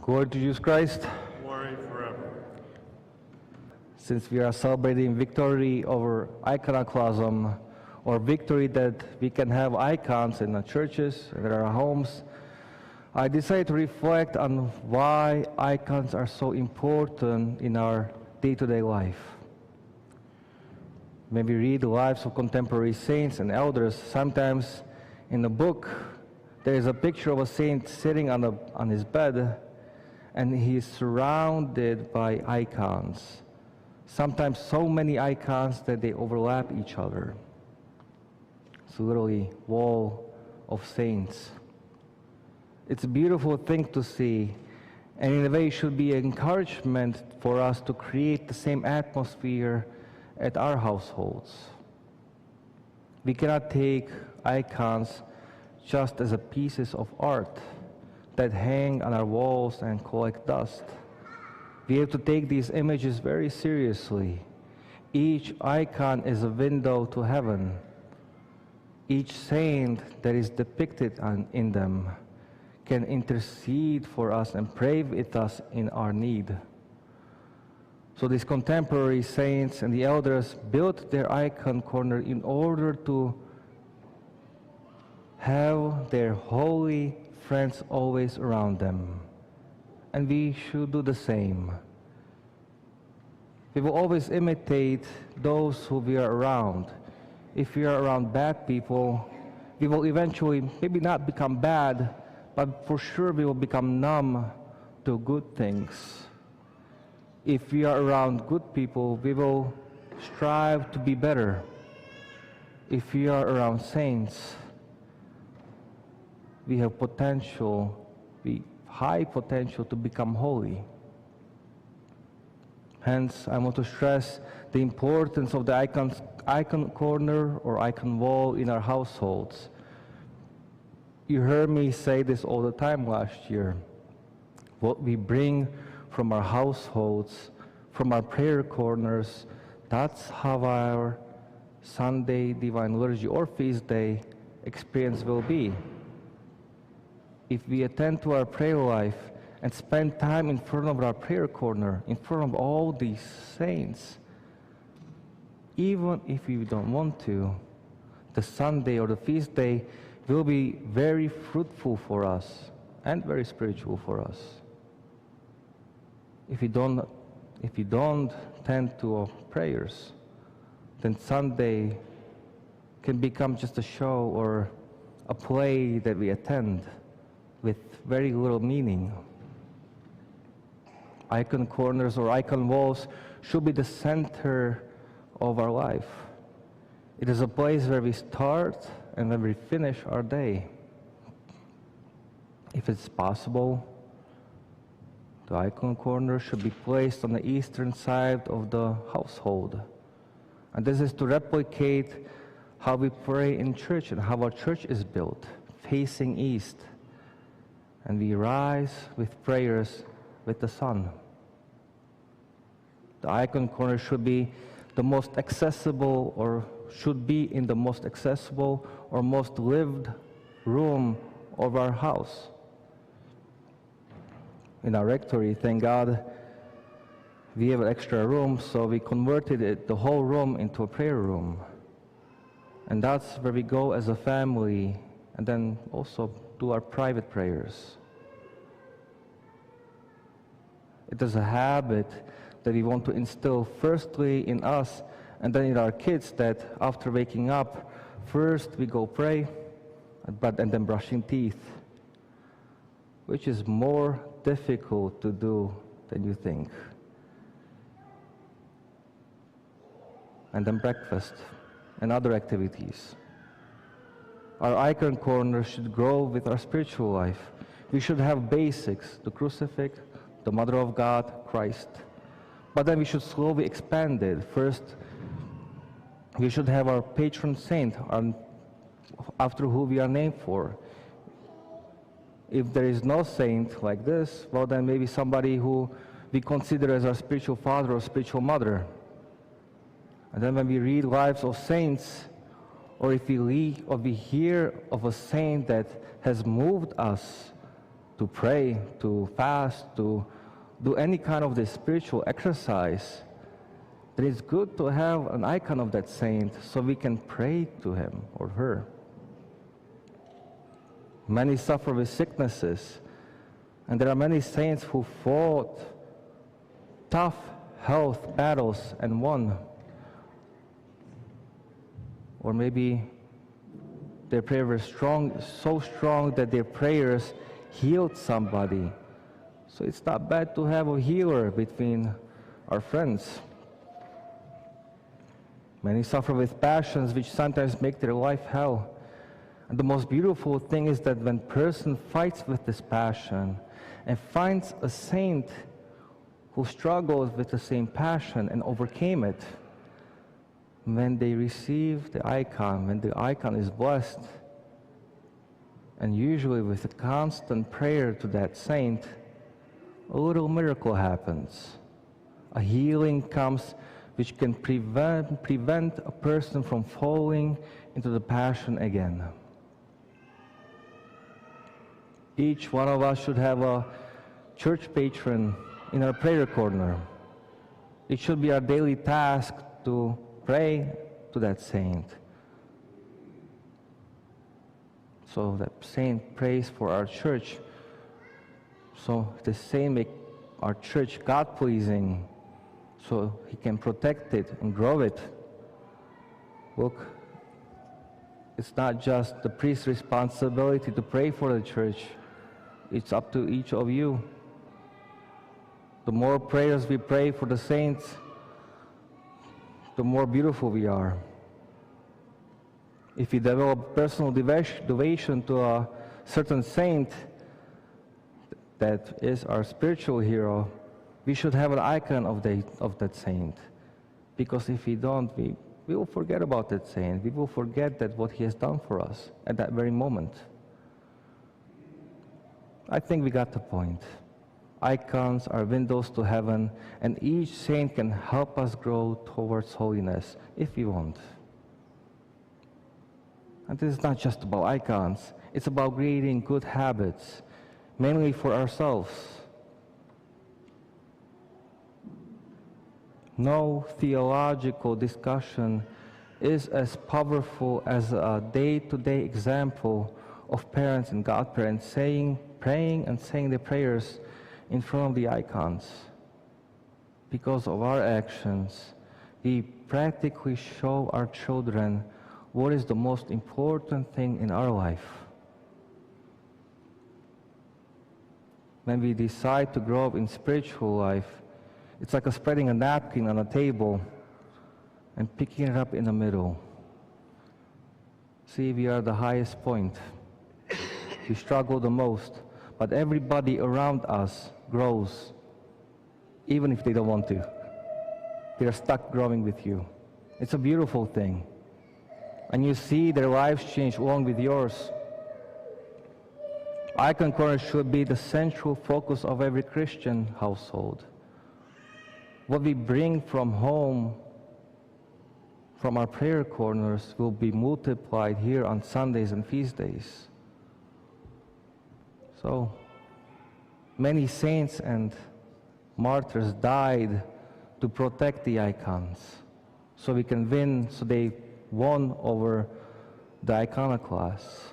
Glory to Jesus Christ. Glory forever. Since we are celebrating victory over iconoclasm, or victory that we can have icons in the churches and in our homes, I decided to reflect on why icons are so important in our day-to-day life. When we read the lives of contemporary saints and elders, sometimes in the book there is a picture of a saint sitting on his bed, and he is surrounded by icons. Sometimes so many icons that they overlap each other. It's literally wall of saints. It's a beautiful thing to see, and in a way it should be an encouragement for us to create the same atmosphere at our households. We cannot take icons just as pieces of art that hang on our walls and collect dust. We have to take these images very seriously. Each icon is a window to heaven. Each saint that is depicted in them can intercede for us and pray with us in our need. So these contemporary saints and the elders built their icon corner in order to have their holy friends always around them. And we should do the same. We will always imitate those who we are around. If we are around bad people, we will eventually maybe not become bad, but for sure we will become numb to good things. If we are around good people, we will strive to be better. If we are around saints, we have high potential to become holy. Hence, I want to stress the importance of the icon corner or icon wall in our households. You heard me say this all the time last year. What we bring from our households, from our prayer corners, that's how our Sunday Divine Liturgy or Feast Day experience will be. If we attend to our prayer life and spend time in front of our prayer corner, in front of all these saints, even if we don't want to, the Sunday or the feast day will be very fruitful for us and very spiritual for us. If you don't tend to our prayers, then Sunday can become just a show or a play that we attend with very little meaning. Icon corners or icon walls should be the center of our life. It is a place where we start and where we finish our day. If it's possible, the icon corner should be placed on the eastern side of the household. And this is to replicate how we pray in church and how our church is built, facing east. And we rise with prayers with the sun. The icon corner should be the most accessible, or should be in the most accessible or most lived room of our house. In our rectory, thank God, we have an extra room, so we converted the whole room into a prayer room. And that's where we go as a family, and then also do our private prayers. It is a habit that we want to instill firstly in us and then in our kids, that after waking up, first we go pray and then brushing teeth, which is more difficult to do than you think. And then breakfast and other activities. Our icon corner should grow with our spiritual life. We should have basics, the crucifix, the Mother of God, Christ. But then we should slowly expand it. First, we should have our patron saint, after who we are named for. If there is no saint like this, well then maybe somebody who we consider as our spiritual father or spiritual mother. And then when we read lives of saints, or if we hear of a saint that has moved us to pray, to fast, to do any kind of this spiritual exercise, then it's good to have an icon of that saint so we can pray to him or her. Many suffer with sicknesses, and there are many saints who fought tough health battles and won. Or maybe their prayer was strong, so strong that their prayers healed somebody. So it's not bad to have a healer between our friends. Many suffer with passions which sometimes make their life hell. And the most beautiful thing is that when a person fights with this passion and finds a saint who struggles with the same passion and overcame it, when they receive the icon, when the icon is blessed, and usually with a constant prayer to that saint, a little miracle happens. A healing comes which can prevent a person from falling into the passion again. Each one of us should have a church patron in our prayer corner. It should be our daily task to pray to that saint. So that saint prays for our church. So the saint make our church God-pleasing, so he can protect it and grow it. Look, it's not just the priest's responsibility to pray for the church. It's up to each of you. The more prayers we pray for the saints, the more beautiful we are. If we develop personal devotion to a certain saint that is our spiritual hero, we should have an icon of that saint. Because if we don't, we will forget about that saint. We will forget that what he has done for us at that very moment. I think we got the point. Icons are windows to heaven, and each saint can help us grow towards holiness if we want. And this is not just about icons. It's about creating good habits, mainly for ourselves. No theological discussion is as powerful as a day-to-day example of parents and godparents praying and saying their prayers in front of the icons. Because of our actions, we practically show our children what is the most important thing in our life. When we decide to grow up in spiritual life, it's like spreading a napkin on a table and picking it up in the middle. See, we are the highest point. We struggle the most, but everybody around us grows, even if they don't want to. They're stuck growing with you. It's a beautiful thing. And you see their lives change along with yours. Icon corner should be the central focus of every Christian household. What we bring from home, from our prayer corners, will be multiplied here on Sundays and feast days. So, many saints and martyrs died to protect the icons, so we can win, so they won over the iconoclasts.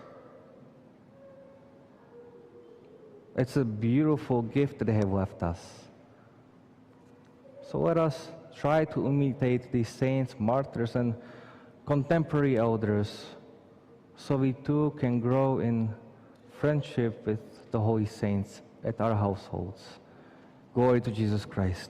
It's a beautiful gift that they have left us. So let us try to imitate these saints, martyrs, and contemporary elders, so we too can grow in friendship with the holy saints at our households. Glory to Jesus Christ.